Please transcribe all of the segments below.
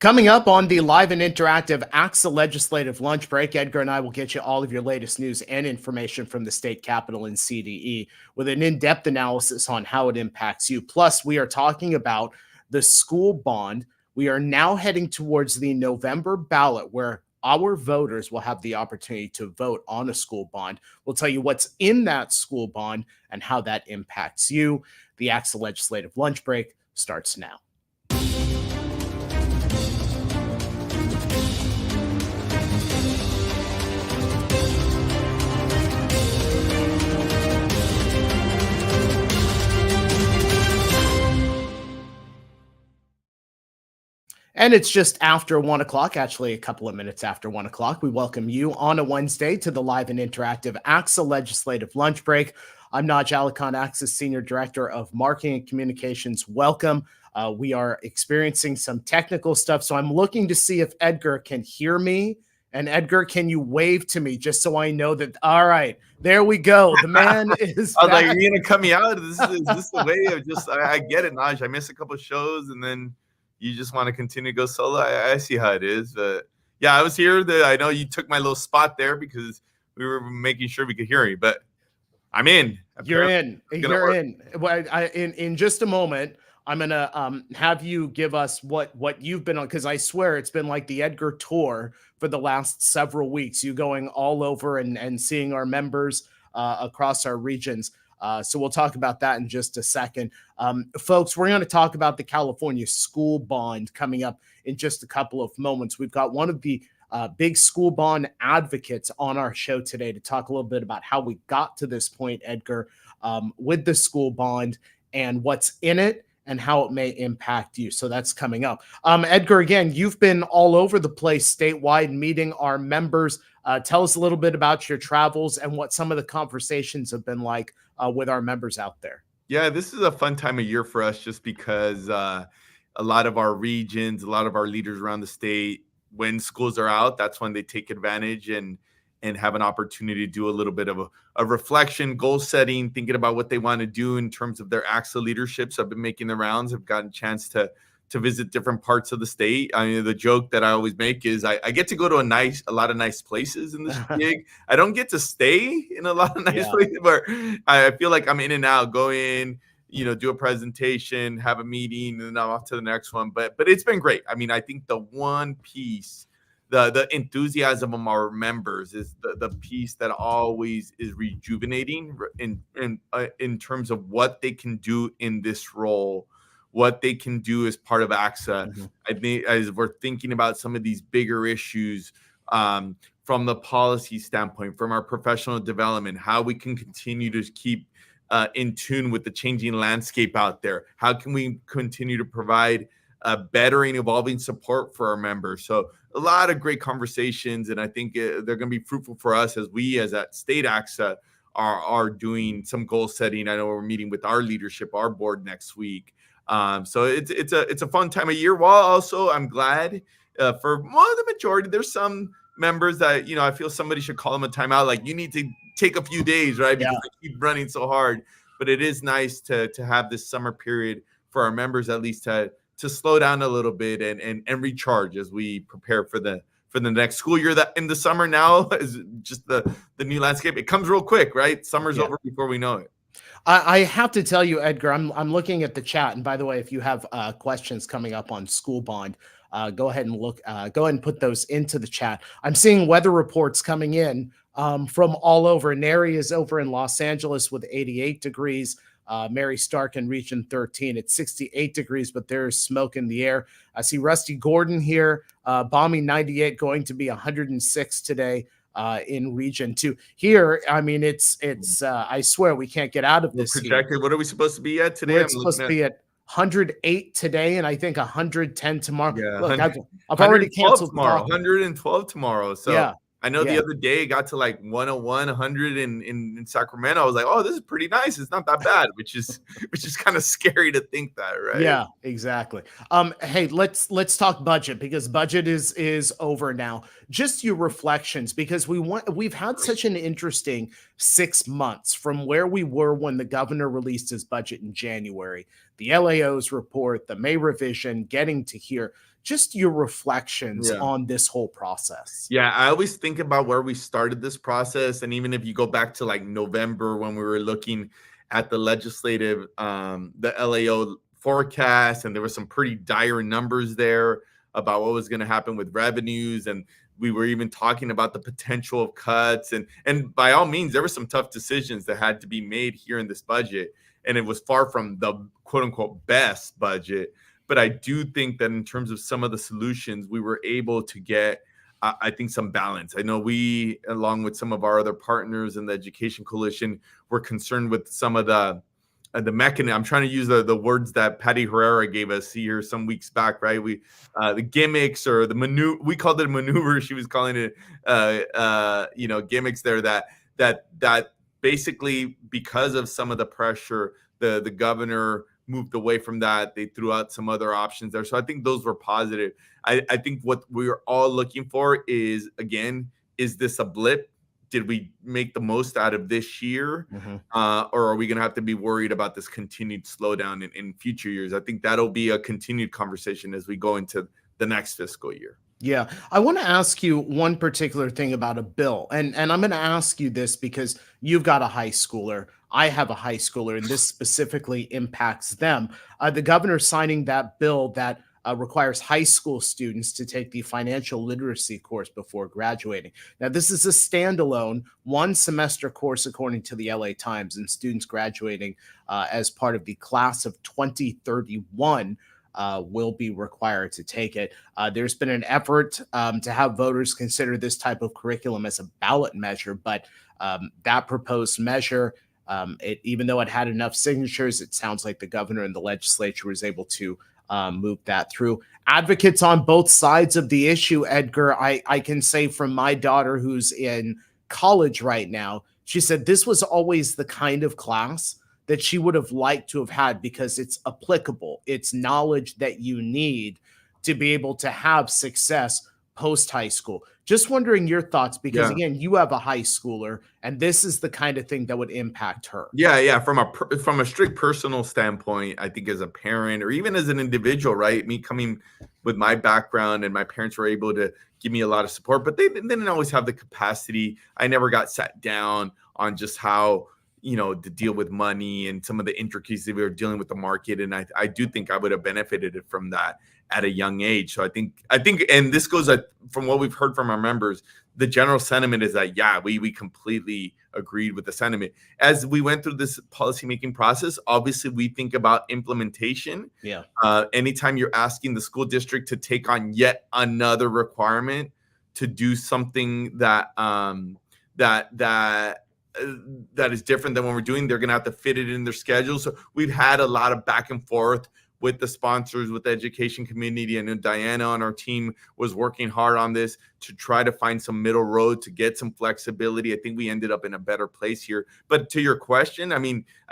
Coming up on the live and interactive ACSA legislative lunch break, Edgar and I will get you all of your latest news and information from the state capitol and CDE with an in-depth analysis on how it impacts you. Plus, we are talking about the school bond. We are now heading towards the November ballot where our voters will have the opportunity to vote on a school bond. We'll tell you what's in that school bond and how that impacts you. The ACSA legislative lunch break starts now. And it's just after 1 o'clock, actually a couple of minutes after 1 o'clock. We welcome you on a Wednesday to the live and interactive ACSA legislative lunch break. I'm Naj Alikhan, ACSA Senior Director of Marketing and Communications. Welcome. We are experiencing some technical stuff, so I'm looking to see if Edgar can hear me. And Edgar, can you wave to me just so I know that? All right, there we go. The man is I was back. like, you're going to cut me out? Is this the way of just, I get it, Naj. I missed a couple of shows and then you just want to continue to go solo. I see how it is. But yeah, I was here. I know you took my little spot there because we were making sure we could hear you, but I'm in. You're in. You're in. Well, in just a moment, I'm going to have you give us what you've been on, because I swear it's been like the Edgar tour for the last several weeks, you going all over and seeing our members across our regions. So we'll talk about that in just a second. Folks, we're going to talk about the California school bond coming up in just a couple of moments. We've got one of the big school bond advocates on our show today to talk a little bit about how we got to this point, Edgar, with the school bond and what's in it and how it may impact you. So that's coming up. Edgar, again, you've been all over the place statewide meeting our members. Tell us a little bit about your travels and what some of the conversations have been like with our members out there. Yeah, this is a fun time of year for us just because a lot of our regions, a lot of our leaders around the state, when schools are out, that's when they take advantage and have an opportunity to do a little bit of a reflection, goal setting, thinking about what they want to do in terms of their ACSA leadership. So I've been making the rounds. I've gotten a chance to visit different parts of the state. I mean, the joke that I always make is I get to go to a lot of nice places in this gig. I don't get to stay in a lot of nice places, but I feel like I'm in and out, go in, do a presentation, have a meeting, and then I'm off to the next one. But it's been great. I mean, I think the one piece, the enthusiasm of our members is the piece that always is rejuvenating in terms of what they can do in this role, what they can do as part of ACSA. Mm-hmm. I think as we're thinking about some of these bigger issues from the policy standpoint, from our professional development, how we can continue to keep in tune with the changing landscape out there. How can we continue to provide better and evolving support for our members? So a lot of great conversations, and I think they're going to be fruitful for us as we, as at State ACSA, are doing some goal setting. I know we're meeting with our leadership, our board next week. So it's a fun time of year. While also I'm glad for the majority, there's some members that, I feel somebody should call them a timeout. Like, you need to take a few days, right? Because they keep running so hard. But it is nice to have this summer period for our members, at least to slow down a little bit and recharge as we prepare for the next school year. That in the summer now is just the new landscape. It comes real quick, right? Summer's over before we know it. I have to tell you, Edgar, I'm looking at the chat. And by the way, if you have questions coming up on school bond, go ahead and put those into the chat. I'm seeing weather reports coming in from all over. Neri is over in Los Angeles with 88 degrees. Mary Stark in region 13 at 68 degrees, but there's smoke in the air. I see Rusty Gordon here, balmy 98, going to be 106 today. In region 2 here. I mean, it's I swear we can't get out of this. Projected. What are we supposed to be at today? We're supposed to be at 108 today, and I think 110 tomorrow. Yeah, look, I've already canceled tomorrow. 112 tomorrow. So yeah. I know the other day it got to like 101, 100 in Sacramento. I was like, oh, this is pretty nice. It's not that bad, which is kind of scary to think that, right? Yeah, exactly. Hey, let's talk budget, because budget is over now. Just your reflections, because we've had such an interesting 6 months from where we were when the governor released his budget in January. the LAO's report, the May revision, getting to here, just your reflections Yeah. on this whole process. Yeah, I always think about where we started this process. And even if you go back to like November when we were looking at the legislative, the LAO forecast, and there were some pretty dire numbers there about what was going to happen with revenues. And we were even talking about the potential of cuts. And by all means, there were some tough decisions that had to be made here in this budget. And it was far from the quote unquote best budget. But I do think that in terms of some of the solutions, we were able to get, I think, some balance. I know we, along with some of our other partners in the Education Coalition, were concerned with some of the mechanism. I'm trying to use the words that Patty Herrera gave us here some weeks back, right? We the gimmicks or the maneuver. We called it a maneuver. She was calling it, gimmicks there. That basically, because of some of the pressure, the governor moved away from that. They threw out some other options there. So I think those were positive. I think what we're all looking for is, again, is this a blip? Did we make the most out of this year? Or are we going to have to be worried about this continued slowdown in future years? I think that'll be a continued conversation as we go into the next fiscal year. Yeah, I want to ask you one particular thing about a bill. And I'm going to ask you this because you've got a high schooler. I have a high schooler, and this specifically impacts them. The governor signing that bill that requires high school students to take the financial literacy course before graduating. Now, this is a standalone one semester course, according to the LA Times, and students graduating as part of the class of 2031 will be required to take it. There's been an effort to have voters consider this type of curriculum as a ballot measure, but that proposed measure, even though it had enough signatures, it sounds like the governor and the legislature was able to move that through. Advocates on both sides of the issue, Edgar, I can say from my daughter who's in college right now, she said this was always the kind of class that she would have liked to have had because it's applicable. It's knowledge that you need to be able to have success post high school. Just wondering your thoughts, because again, you have a high schooler, and this is the kind of thing that would impact her. Yeah. From a strict personal standpoint, I think as a parent or even as an individual, right? Me coming with my background, and my parents were able to give me a lot of support, but they didn't always have the capacity. I never got sat down on just how, to deal with money and some of the intricacies we were dealing with the market. And I do think I would have benefited from that at a young age. So I think, and this goes from what we've heard from our members, the general sentiment is that, we completely agreed with the sentiment. As we went through this policymaking process, obviously we think about implementation. Yeah. Anytime you're asking the school district to take on yet another requirement to do something that is different than what we're doing, they're going to have to fit it in their schedule. So we've had a lot of back and forth with the sponsors, with the education community. And Diana on our team was working hard on this to try to find some middle road to get some flexibility. I think we ended up in a better place here. But to your question, I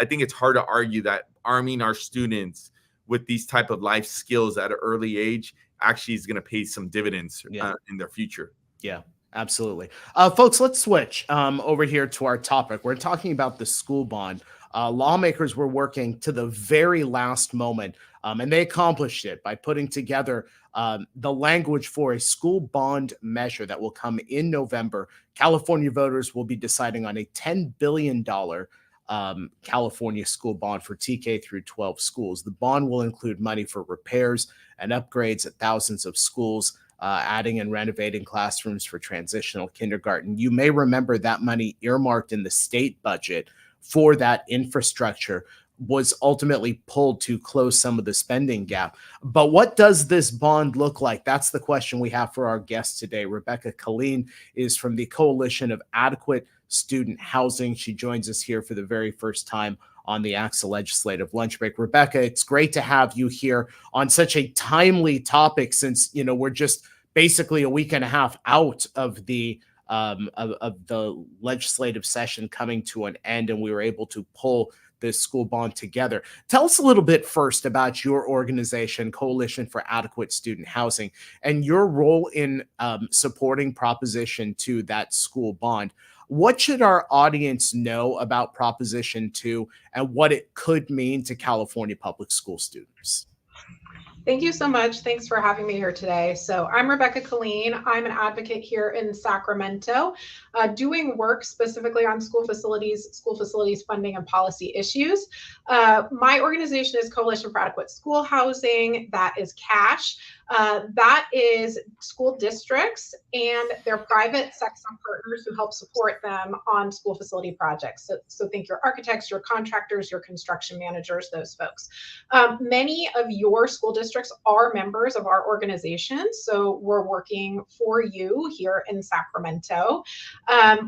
think it's hard to argue that arming our students with these type of life skills at an early age actually is going to pay some dividends in their future. Yeah. Absolutely. Folks, let's switch over here to our topic. We're talking about the school bond. Lawmakers were working to the very last moment, and they accomplished it by putting together the language for a school bond measure that will come in November. California voters will be deciding on a $10 billion California school bond for TK through 12 schools. The bond will include money for repairs and upgrades at thousands of schools, adding and renovating classrooms for transitional kindergarten. You may remember that money earmarked in the state budget for that infrastructure was ultimately pulled to close some of the spending gap. But what does this bond look like? That's the question we have for our guest today. Rebecca Colleen is from the Coalition of Adequate Student Housing. She joins us here for the very first time on the ACSA Legislative Lunch Break. Rebecca, it's great to have you here on such a timely topic, since we're just basically a week and a half out of the legislative session coming to an end, and we were able to pull this school bond together. Tell us a little bit first about your organization, Coalition for Adequate Student Housing, and your role in supporting Proposition 2, that school bond. What should our audience know about Proposition 2 and what it could mean to California public school students? Thank you so much. Thanks for having me here today. So I'm Rebecca Colleen. I'm an advocate here in Sacramento, doing work specifically on school facilities funding and policy issues. My organization is Coalition for Adequate School Housing. That is CASH. That is school districts and their private sector partners who help support them on school facility projects. So think your architects, your contractors, your construction managers, those folks. Many of your school districts are members of our organization, so we're working for you here in Sacramento.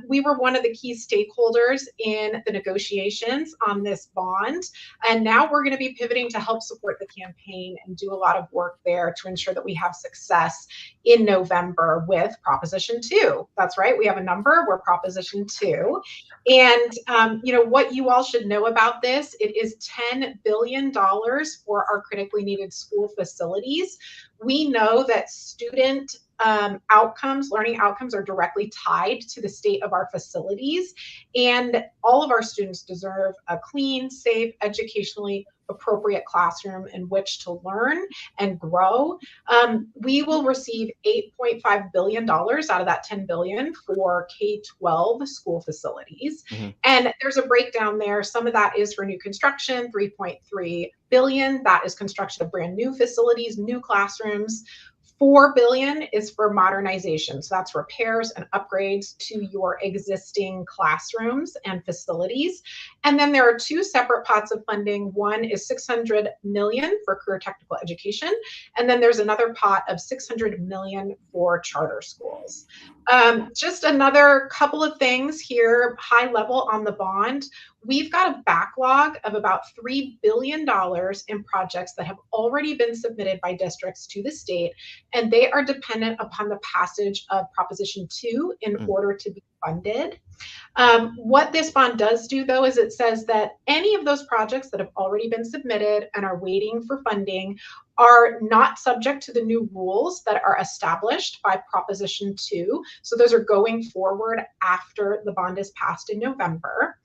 We were one of the key stakeholders in the negotiations on this bond, and now we're going to be pivoting to help support the campaign and do a lot of work there to ensure that we have success in November with Proposition 2. That's right, we have a number, we're Proposition 2. And what you all should know about this, it is $10 billion for our critically needed school facilities. We know that student learning outcomes are directly tied to the state of our facilities, and all of our students deserve a clean, safe, educationally appropriate classroom in which to learn and grow. We will receive $8.5 billion out of that $10 billion for K-12 school facilities. Mm-hmm. And there's a breakdown there. Some of that is for new construction, $3.3 billion. That is construction of brand new facilities, new classrooms. $4 billion is for modernization. So that's repairs and upgrades to your existing classrooms and facilities. And then there are two separate pots of funding. One is $600 million for career technical education. And then there's another pot of $600 million for charter schools. Just another couple of things here, high level on the bond. We've got a backlog of about $3 billion in projects that have already been submitted by districts to the state, and they are dependent upon the passage of Proposition 2 in order to be funded. What this bond does do, though, is it says that any of those projects that have already been submitted and are waiting for funding are not subject to the new rules that are established by Proposition 2. So those are going forward after the bond is passed in November.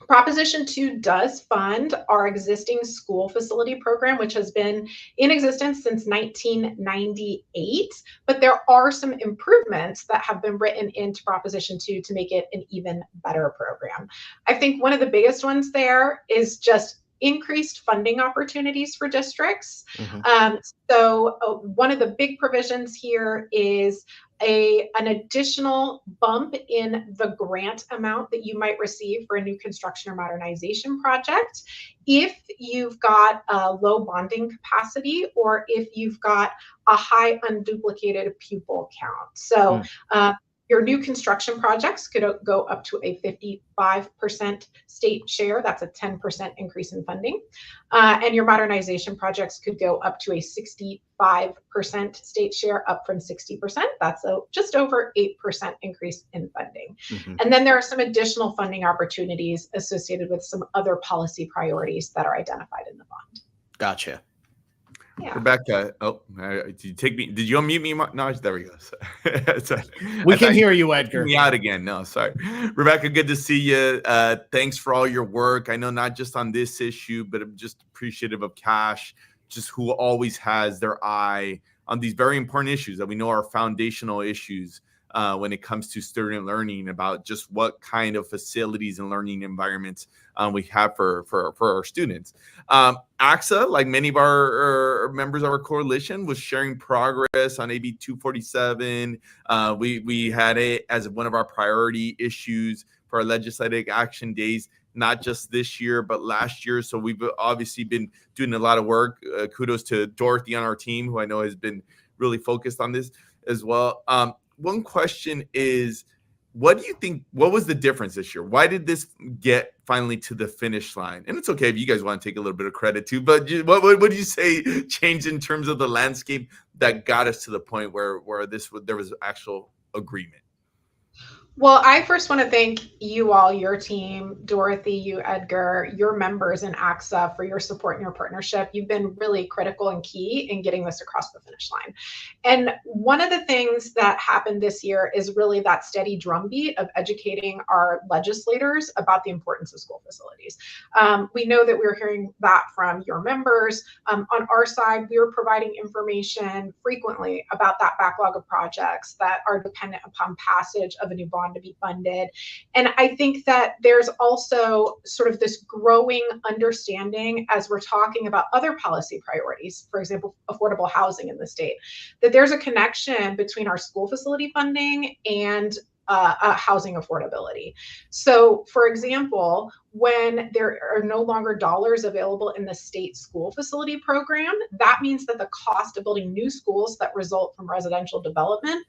Proposition 2 does fund our existing school facility program, which has been in existence since 1998, but there are some improvements that have been written into Proposition 2 to make it an even better program. I think one of the biggest ones there is just increased funding opportunities for districts. Mm-hmm. So one of the big provisions here is an additional bump in the grant amount that you might receive for a new construction or modernization project if you've got a low bonding capacity or if you've got a high unduplicated pupil count. So your new construction projects could go up to a 55% state share. That's a 10% increase in funding. And your modernization projects could go up to a 65% state share, up from 60%. That's a just over 8% increase in funding. Mm-hmm. And then there are some additional funding opportunities associated with some other policy priorities that are identified in the bond. Gotcha. Yeah. Rebecca, did you take me? Did you unmute me? No, there we go. So, we can hear you, Edgar. Me out again. No, sorry, Rebecca. Good to see you. Thanks for all your work. I know not just on this issue, but I'm just appreciative of CASH, just who always has their eye on these very important issues that we know are foundational issues when it comes to student learning, about just what kind of facilities and learning environments we have for our students. ACSA, like many of our members of our coalition, was sharing progress on AB 247. We had it as one of our priority issues for our legislative action days, not just this year, but last year. So we've obviously been doing a lot of work. Kudos to Dorothy on our team, who I know has been really focused on this as well. One question is, what do you think, what was the difference this year? Why did this get finally to the finish line? And it's okay if you guys want to take a little bit of credit too, but what do you say changed in terms of the landscape that got us to the point where there was actual agreement? Well, I first want to thank you all, your team, Dorothy, you, Edgar, your members in ACSA for your support and your partnership. You've been really critical and key in getting this across the finish line. And one of the things that happened this year is really that steady drumbeat of educating our legislators about the importance of school facilities. We know that we're hearing that from your members. On our side, we are providing information frequently about that backlog of projects that are dependent upon passage of a new bond to be funded. And I think that there's also sort of this growing understanding as we're talking about other policy priorities, for example, affordable housing in the state, that there's a connection between our school facility funding and housing affordability. So, for example, when there are no longer dollars available in the state school facility program, that means that the cost of building new schools that result from residential development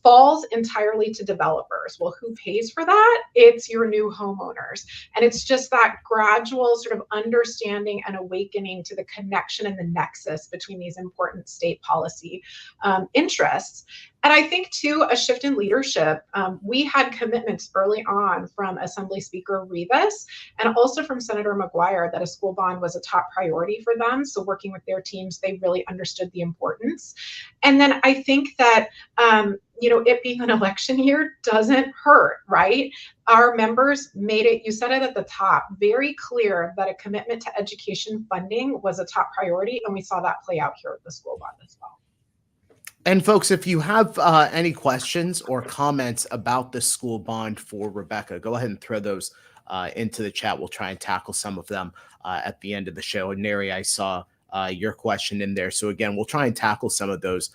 falls entirely to developers. Well, who pays for that? It's your new homeowners. And it's just that gradual sort of understanding and awakening to the connection and the nexus between these important state policy interests. And I think, too, a shift in leadership. We had commitments early on from Assembly Speaker Rivas and also from Senator McGuire that a school bond was a top priority for them. So working with their teams, they really understood the importance. And then I think that, it being an election year doesn't hurt, right? Our members made it, you said it at the top, very clear that a commitment to education funding was a top priority. And we saw that play out here at the school bond as well. And folks, if you have any questions or comments about the school bond for Rebecca, go ahead and throw those into the chat. We'll try and tackle some of them at the end of the show. And Neri, I saw your question in there. So again, we'll try and tackle some of those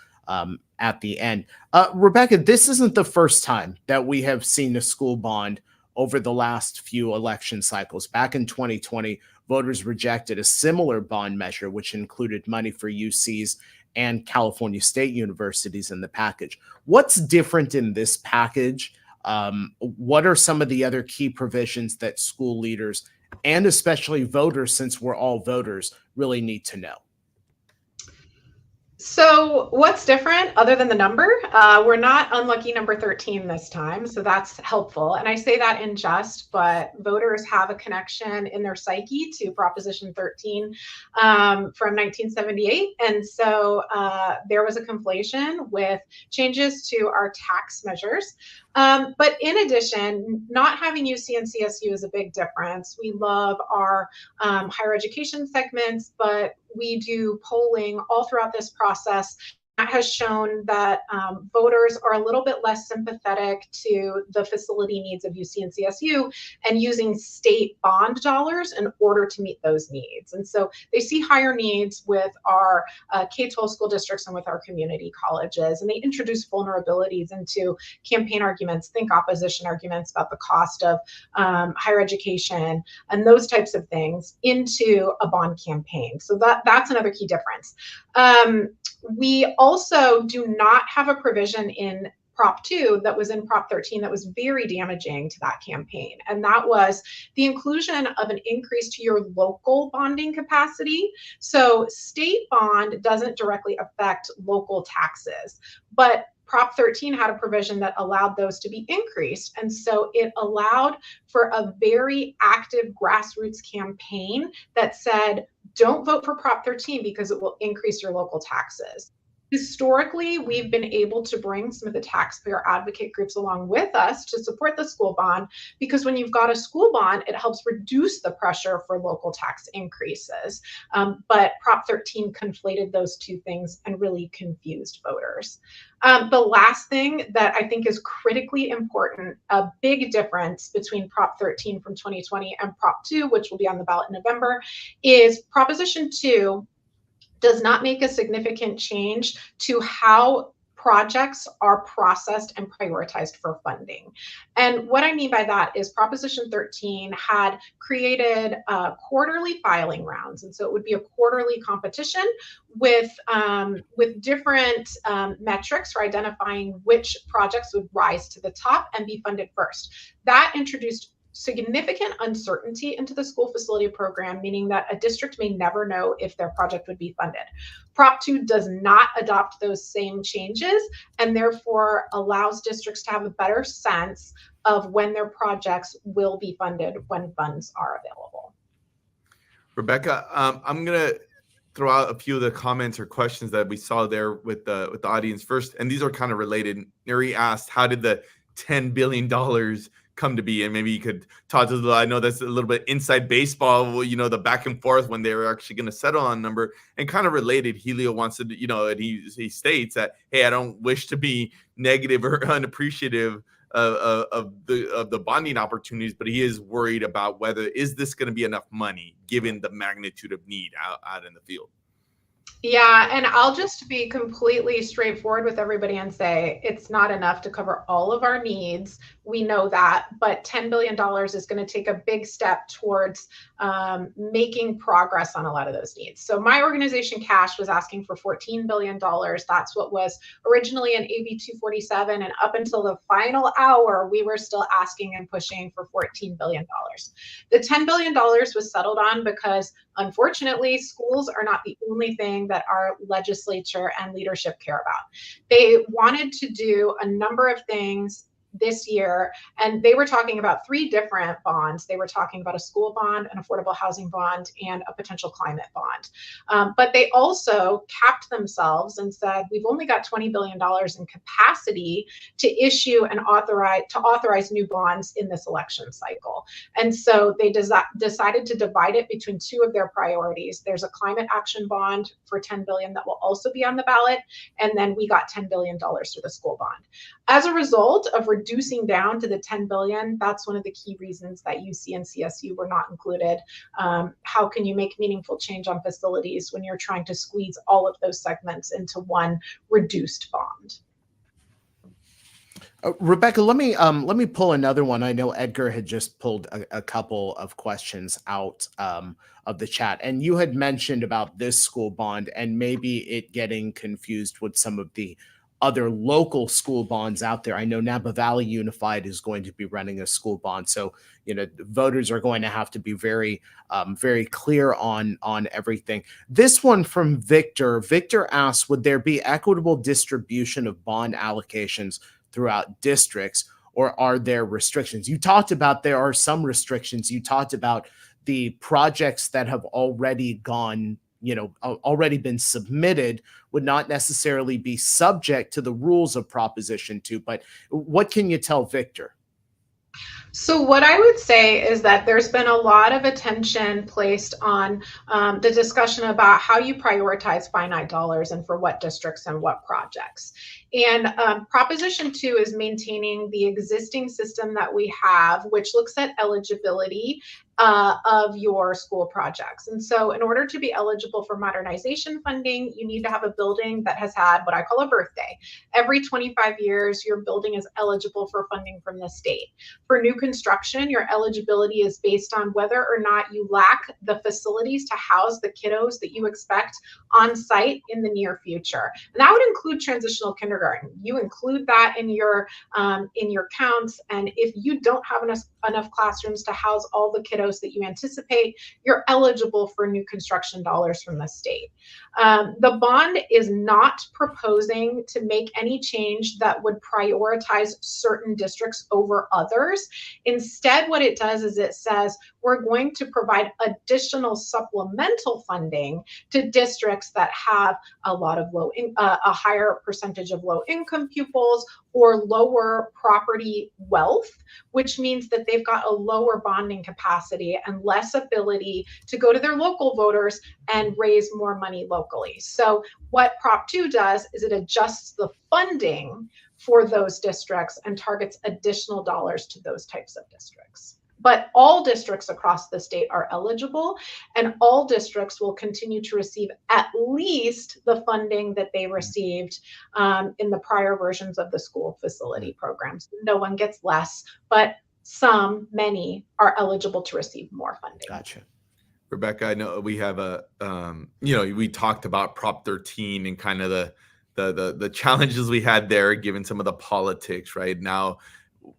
at the end. Rebecca, this isn't the first time that we have seen a school bond over the last few election cycles. Back in 2020, voters rejected a similar bond measure, which included money for UCs and California state universities in the package. What's different in this package? What are some of the other key provisions that school leaders and especially voters, since we're all voters, really need to know? So what's different other than the number? We're not unlucky number 13 this time, so that's helpful. And I say that in jest, but voters have a connection in their psyche to Proposition 13 from 1978. And so there was a conflation with changes to our tax measures. But in addition, not having UC and CSU is a big difference. We love our higher education segments, but we do polling all throughout this process that has shown that voters are a little bit less sympathetic to the facility needs of UC and CSU and using state bond dollars in order to meet those needs. And so they see higher needs with our K-12 school districts and with our community colleges. And they introduce vulnerabilities into campaign arguments, think opposition arguments about the cost of higher education and those types of things into a bond campaign. So that's another key difference. We also do not have a provision in Prop 2 that was in Prop 13 that was very damaging to that campaign. And that was the inclusion of an increase to your local bonding capacity. So state bond doesn't directly affect local taxes, but Prop 13 had a provision that allowed those to be increased. And so it allowed for a very active grassroots campaign that said, don't vote for Prop 13 because it will increase your local taxes. Historically, we've been able to bring some of the taxpayer advocate groups along with us to support the school bond, because when you've got a school bond, it helps reduce the pressure for local tax increases. But Prop 13 conflated those two things and really confused voters. The last thing that I think is critically important, a big difference between Prop 13 from 2020 and Prop 2, which will be on the ballot in November, is Proposition 2 does not make a significant change to how projects are processed and prioritized for funding. And what I mean by that is Proposition 13 had created quarterly filing rounds. And so it would be a quarterly competition with different metrics for identifying which projects would rise to the top and be funded first. That introduced significant uncertainty into the school facility program, meaning that a district may never know if their project would be funded. Prop 2 does not adopt those same changes and therefore allows districts to have a better sense of when their projects will be funded when funds are available. Rebecca, I'm going to throw out a few of the comments or questions that we saw there with the audience first, and these are kind of related. Neri asked, how did the $10 billion come to be? And maybe you could talk to I know that's a little bit inside baseball, you know, the back and forth when they were actually going to settle on a number. And kind of related, Helio wants to, you know, and he states that, hey, I don't wish to be negative or unappreciative of the bonding opportunities, but he is worried about whether is this going to be enough money given the magnitude of need out in the field. Yeah, and I'll just be completely straightforward with everybody and say it's not enough to cover all of our needs. We know that, but $10 billion is going to take a big step towards making progress on a lot of those needs. So my organization, Cash, was asking for $14 billion. That's what was originally in AB 247, and up until the final hour, we were still asking and pushing for $14 billion. The $10 billion was settled on because, unfortunately, schools are not the only thing that our legislature and leadership care about. They wanted to do a number of things this year, and they were talking about 3 different bonds. They were talking about a school bond, an affordable housing bond, and a potential climate bond. But they also capped themselves and said, we've only got $20 billion in capacity to issue and authorize new bonds in this election cycle. And so they decided to divide it between 2 of their priorities. There's a climate action bond for $10 billion that will also be on the ballot, and then we got $10 billion for the school bond. As a result of reducing down to the $10 billion, that's one of the key reasons that UC and CSU were not included. How can you make meaningful change on facilities when you're trying to squeeze all of those segments into one reduced bond? Rebecca, let me pull another one. I know Edgar had just pulled a couple of questions out of the chat, and you had mentioned about this school bond and maybe it getting confused with some of the other local school bonds out there. I know Napa Valley Unified is going to be running a school bond, so you know voters are going to have to be very clear on everything. This one from Victor. Victor asks, would there be equitable distribution of bond allocations throughout districts, or are there restrictions? You talked about there are some restrictions. You talked about the projects that have already gone, you know, already been submitted would not necessarily be subject to the rules of Proposition 2. But what can you tell Victor? So what I would say is that there's been a lot of attention placed on the discussion about how you prioritize finite dollars and for what districts and what projects. And Proposition 2 is maintaining the existing system that we have, which looks at eligibility of your school projects. And so in order to be eligible for modernization funding, you need to have a building that has had what I call a birthday. Every 25 years, your building is eligible for funding from the state. For new construction, your eligibility is based on whether or not you lack the facilities to house the kiddos that you expect on site in the near future. And that would include transitional kindergarten. You include that in your counts. And if you don't have enough classrooms to house all the kiddos that you anticipate, you're eligible for new construction dollars from the state. The bond is not proposing to make any change that would prioritize certain districts over others. Instead, what it does is it says we're going to provide additional supplemental funding to districts that have a lot of a higher percentage of low-income pupils or lower property wealth, which means that they've got a lower bonding capacity and less ability to go to their local voters and raise more money locally. So what Prop 2 does is it adjusts the funding for those districts and targets additional dollars to those types of districts. But all districts across the state are eligible, and all districts will continue to receive at least the funding that they received in the prior versions of the school facility programs. No one gets less, but many are eligible to receive more funding. Gotcha. Rebecca, I know we have we talked about Prop 13 and kind of the challenges we had there, given some of the politics right now.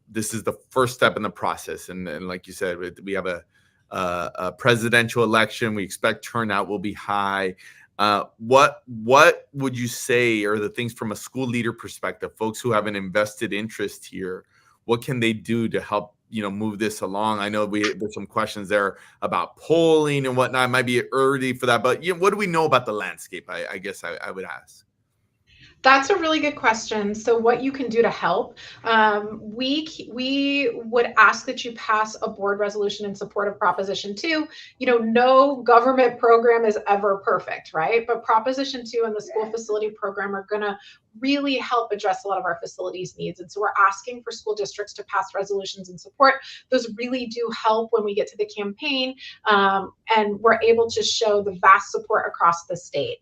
this is the first step in the process. And like you said, we have a presidential election. We expect turnout will be high. What would you say are the things from a school leader perspective, folks who have an invested interest here? What can they do to help, move this along? I know there's some questions there about polling and whatnot. It might be early for that, but what do we know about the landscape? I guess I would ask. That's a really good question. So what you can do to help, we would ask that you pass a board resolution in support of Proposition 2. No government program is ever perfect, right? But Proposition 2 and the school facility program are going to really help address a lot of our facilities needs. And so we're asking for school districts to pass resolutions in support. Those really do help when we get to the campaign, and we're able to show the vast support across the state.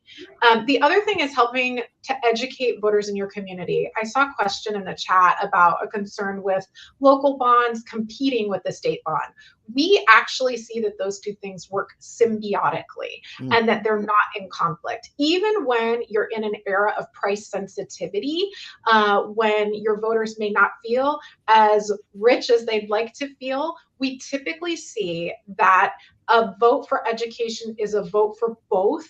The other thing is helping to educate voters in your community. I saw a question in the chat about a concern with local bonds competing with the state bond. We actually see that those two things work symbiotically and that they're not in conflict. Even when you're in an era of price sensitivity, when your voters may not feel as rich as they'd like to feel, we typically see that a vote for education is a vote for both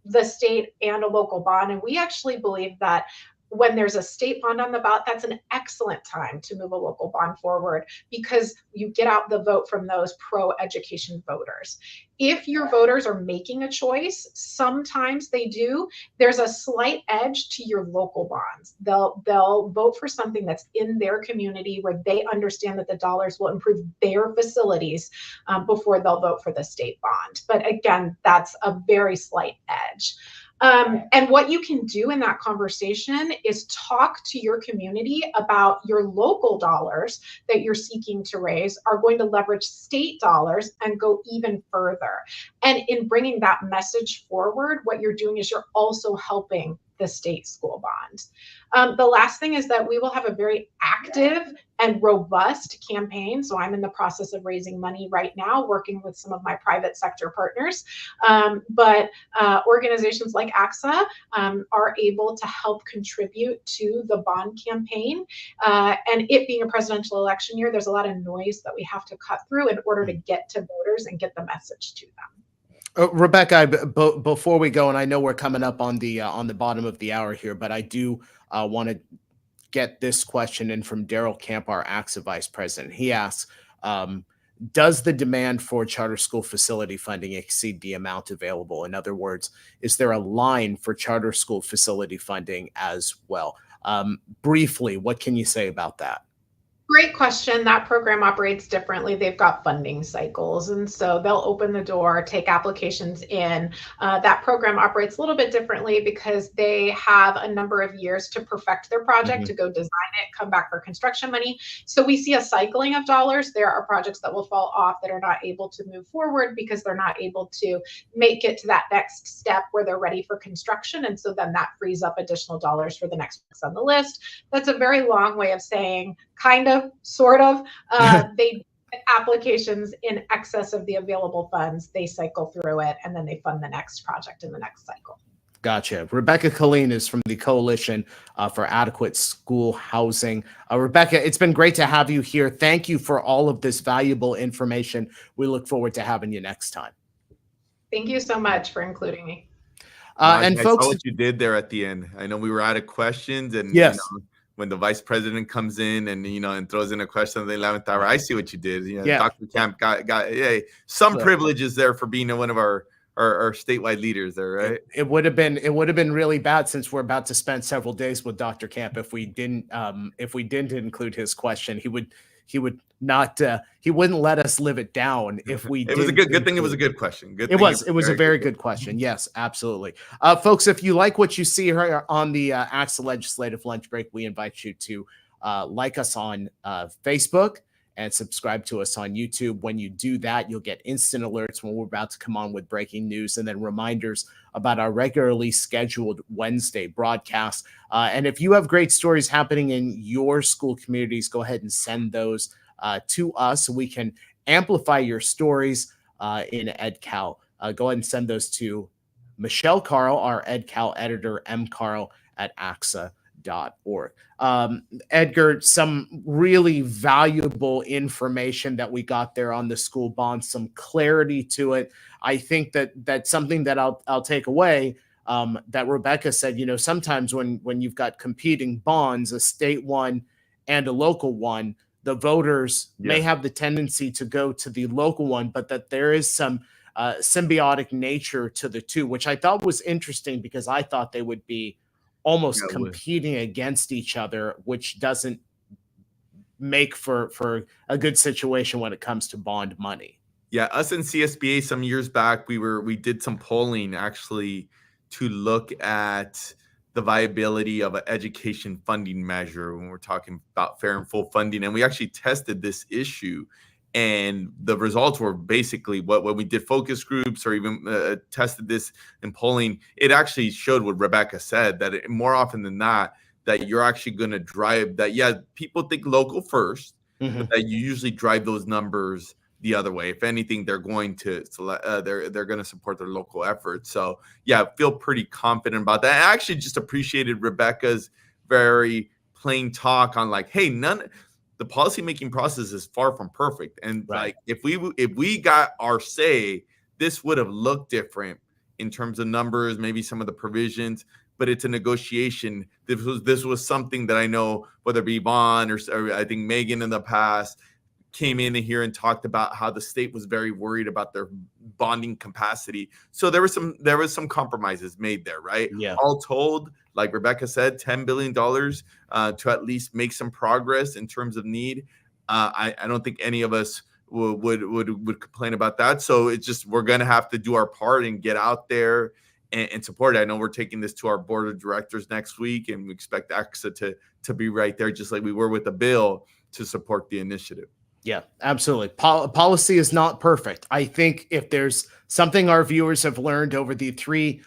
the state and a local bond. And we actually believe that when there's a state bond on the ballot, that's an excellent time to move a local bond forward because you get out the vote from those pro-education voters. If your voters are making a choice, sometimes they do, there's a slight edge to your local bonds. They'll vote for something that's in their community where they understand that the dollars will improve their facilities before they'll vote for the state bond. But again, that's a very slight edge. And what you can do in that conversation is talk to your community about your local dollars that you're seeking to raise are going to leverage state dollars and go even further. And in bringing that message forward, what you're doing is you're also helping the state school bond. The last thing is that we will have a very active and robust campaign. So I'm in the process of raising money right now, working with some of my private sector partners. But organizations like ACSA are able to help contribute to the bond campaign. And it being a presidential election year, there's a lot of noise that we have to cut through in order to get to voters and get the message to them. Rebecca, before we go, and I know we're coming up on the bottom of the hour here, but I do want to get this question in from Daryl Camp, our ACSA vice president. He asks, does the demand for charter school facility funding exceed the amount available? In other words, is there a line for charter school facility funding as well? Briefly, what can you say about that? Great question. That program operates differently. They've got funding cycles, and so they'll open the door, take applications in. That program operates a little bit differently because they have a number of years to perfect their project, to go design it, come back for construction money. So we see a cycling of dollars. There are projects that will fall off that are not able to move forward because they're not able to make it to that next step where they're ready for construction. And so then that frees up additional dollars for the next on the list. That's a very long way of saying kind of, sort of, they get applications in excess of the available funds, they cycle through it, and then they fund the next project in the next cycle. Gotcha. Rebecca Colleen is from the Coalition for Adequate School Housing. Rebecca, it's been great to have you here. Thank you for all of this valuable information. We look forward to having you next time. Thank you so much for including me. And folks, I saw what you did there at the end. I know we were out of questions, and yes. When the vice president comes in and and throws in a question of the 11th hour, I see what you did. Yeah. Dr. Camp got some privileges there for being one of our statewide leaders there, right? It would have been really bad, since we're about to spend several days with Dr. Camp, if we didn't include his question. He would not he wouldn't let us live it down if we it was a good thing. It was a good question. It was a very good question. Yes, absolutely. Folks, if you like what you see here on the ACSA Legislative Lunch Break, we invite you to like us on Facebook and subscribe to us on YouTube. When you do that, you'll get instant alerts when we're about to come on with breaking news, and then reminders about our regularly scheduled Wednesday broadcasts. And if you have great stories happening in your school communities, go ahead and send those to us so we can amplify your stories in EdCal. Go ahead and send those to Michelle Carl, our EdCal editor, mcarl@axa.edu. Edgar, some really valuable information that we got there on the school bond, some clarity to it. I think that's something that I'll take away. That Rebecca said, sometimes when you've got competing bonds, a state one and a local one, the voters may have the tendency to go to the local one, but that there is some symbiotic nature to the two, which I thought was interesting because I thought they would be almost competing against each other, which doesn't make for a good situation when it comes to bond money. Yeah, us and CSBA some years back, we did some polling actually to look at the viability of an education funding measure when we're talking about fair and full funding, and we actually tested this issue. And the results were basically when we did focus groups or even tested this in polling, it actually showed what Rebecca said, that more often than not, that you're actually going to drive that. Yeah, people think local first, but that you usually drive those numbers the other way. If anything, they're going to they're going to support their local efforts. So yeah, I feel pretty confident about that. I actually just appreciated Rebecca's very plain talk on like, hey, the policymaking process is far from perfect. And like, if we got our say, this would have looked different in terms of numbers, maybe some of the provisions, but it's a negotiation. This was something that I know, whether it be Vaughn or I think Megan in the past, came in here and talked about how the state was very worried about their bonding capacity. So there was some compromises made there, right? Yeah. All told, like Rebecca said, $10 billion to at least make some progress in terms of need. I don't think any of us would complain about that. So it's just, we're going to have to do our part and get out there and support it. I know we're taking this to our board of directors next week, and we expect ACSA to be right there, just like we were with the bill, to support the initiative. Yeah, absolutely. Policy is not perfect. I think if there's something our viewers have learned over the 3+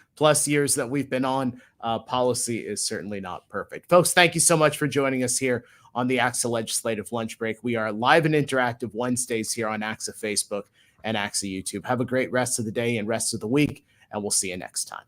years that we've been on, policy is certainly not perfect. Folks, thank you so much for joining us here on the ACSA Legislative Lunch Break. We are live and interactive Wednesdays here on ACSA Facebook and ACSA YouTube. Have a great rest of the day and rest of the week, and we'll see you next time.